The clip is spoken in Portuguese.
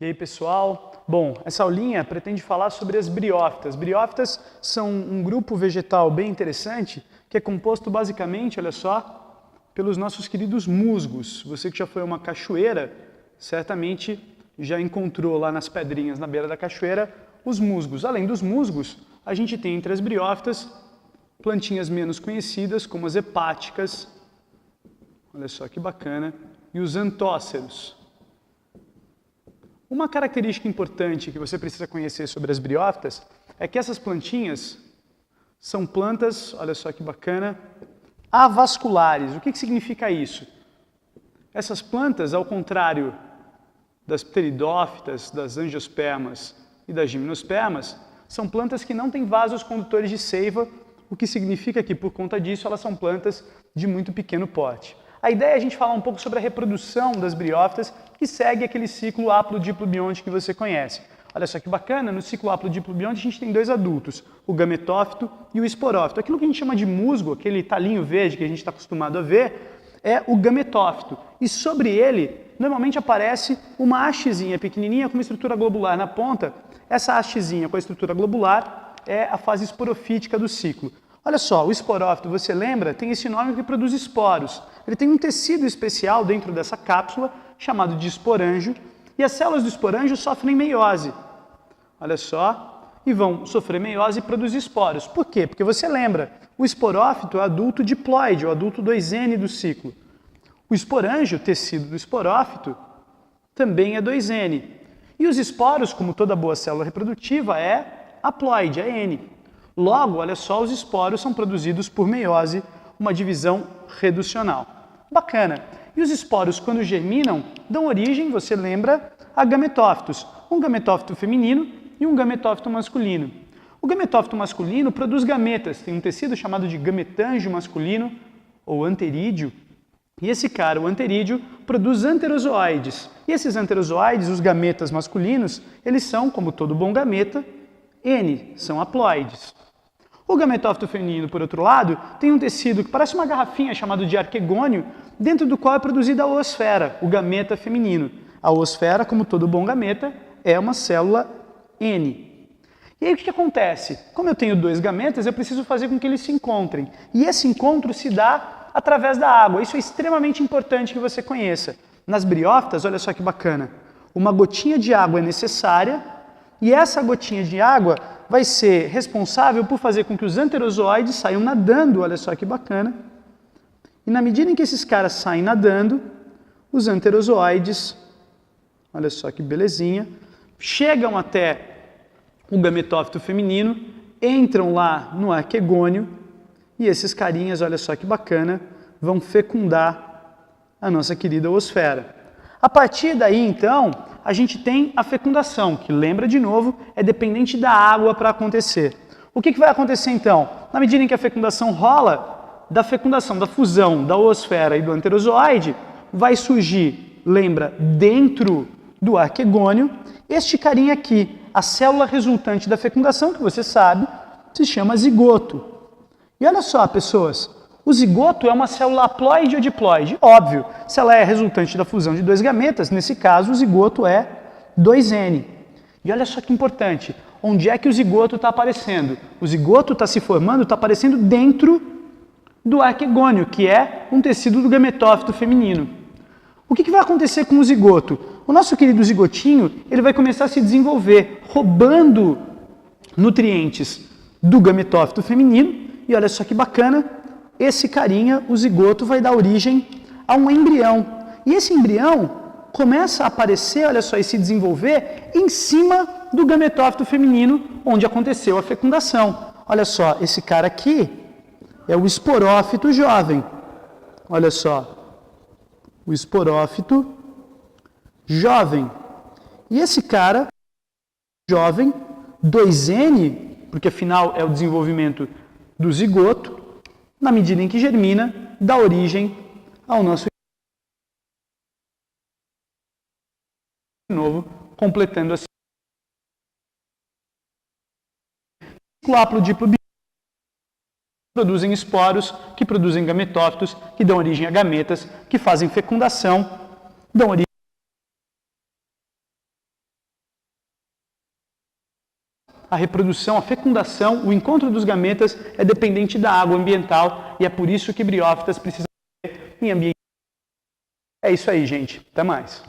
E aí, pessoal? Bom, essa aulinha pretende falar sobre as briófitas. Briófitas são um grupo vegetal bem interessante que é composto basicamente, olha só, pelos nossos queridos musgos. Você que já foi a uma cachoeira, certamente já encontrou lá nas pedrinhas na beira da cachoeira os musgos. Além dos musgos, a gente tem entre as briófitas plantinhas menos conhecidas, como as hepáticas, olha só que bacana, e os antóceros. Uma característica importante que você precisa conhecer sobre as briófitas é que essas plantinhas são plantas, olha só que bacana, avasculares. O que significa isso? Essas plantas, ao contrário das pteridófitas, das angiospermas e das gimnospermas, são plantas que não têm vasos condutores de seiva, o que significa que, por conta disso, elas são plantas de muito pequeno porte. A ideia é a gente falar um pouco sobre a reprodução das briófitas, que segue aquele ciclo haplo-diplobionte que você conhece. Olha só que bacana, no ciclo haplo-diplobionte a gente tem dois adultos, o gametófito e o esporófito. Aquilo que a gente chama de musgo, aquele talinho verde que a gente está acostumado a ver, é o gametófito. E sobre ele, normalmente aparece uma hastezinha pequenininha com uma estrutura globular na ponta. Essa hastezinha com a estrutura globular é a fase esporofítica do ciclo. Olha só, o esporófito, você lembra, tem esse nome que produz esporos. Ele tem um tecido especial dentro dessa cápsula, chamado de esporângio, e as células do esporângio sofrem meiose. Olha só, e vão sofrer meiose e produzir esporos. Por quê? Porque você lembra, o esporófito é adulto diploide, o adulto 2N do ciclo. O esporângio, o tecido do esporófito, também é 2N. E os esporos, como toda boa célula reprodutiva, é haploide, é N. Logo, olha só, os esporos são produzidos por meiose, uma divisão reducional. Bacana. E os esporos, quando germinam, dão origem, você lembra, a gametófitos. Um gametófito feminino e um gametófito masculino. O gametófito masculino produz gametas, tem um tecido chamado de gametângio masculino, ou anterídeo, e esse cara, o anterídeo, produz anterozoides. E esses anterozoides, os gametas masculinos, eles são, como todo bom gameta, N, são haploides. O gametófito feminino, por outro lado, tem um tecido que parece uma garrafinha chamado de arquegônio, dentro do qual é produzida a oosfera, o gameta feminino. A oosfera, como todo bom gameta, é uma célula N. E aí o que acontece? Como eu tenho dois gametas, eu preciso fazer com que eles se encontrem. E esse encontro se dá através da água. Isso é extremamente importante que você conheça. Nas briófitas, olha só que bacana, uma gotinha de água é necessária e essa gotinha de água vai ser responsável por fazer com que os anterozoides saiam nadando, olha só que bacana. E na medida em que esses caras saem nadando, os anterozoides, olha só que belezinha, chegam até o gametófito feminino, entram lá no arquegônio e esses carinhas, olha só que bacana, vão fecundar a nossa querida oosfera. A partir daí, então, a gente tem a fecundação, que lembra de novo, é dependente da água para acontecer. O que vai acontecer então? Na medida em que a fecundação rola, da fecundação, da fusão da oosfera e do anterozoide, vai surgir, lembra, dentro do arquegônio, este carinha aqui, a célula resultante da fecundação, que você sabe, se chama zigoto. E olha só, pessoas, o zigoto é uma célula haploide ou diploide? Óbvio, se ela é resultante da fusão de dois gametas, nesse caso o zigoto é 2N. E olha só que importante, onde é que o zigoto está aparecendo? O zigoto está se formando, está aparecendo dentro do arquegônio, que é um tecido do gametófito feminino. O que vai acontecer com o zigoto? O nosso querido zigotinho, ele vai começar a se desenvolver, roubando nutrientes do gametófito feminino, e olha só que bacana, esse carinha, o zigoto, vai dar origem a um embrião. E esse embrião começa a aparecer, olha só, e se desenvolver em cima do gametófito feminino, onde aconteceu a fecundação. Olha só, esse cara aqui é o esporófito jovem. Olha só, o esporófito jovem. E esse cara, jovem, 2N, porque afinal é o desenvolvimento do zigoto, na medida em que germina, dá origem ao nosso de novo, completando assim o ciclo haplo-diplobionte, produzem esporos, que produzem gametófitos, que dão origem a gametas, que fazem fecundação, dão origem a reprodução, a fecundação, o encontro dos gametas é dependente da água ambiental e é por isso que briófitas precisam viver em ambiente. É isso aí, gente. Até mais.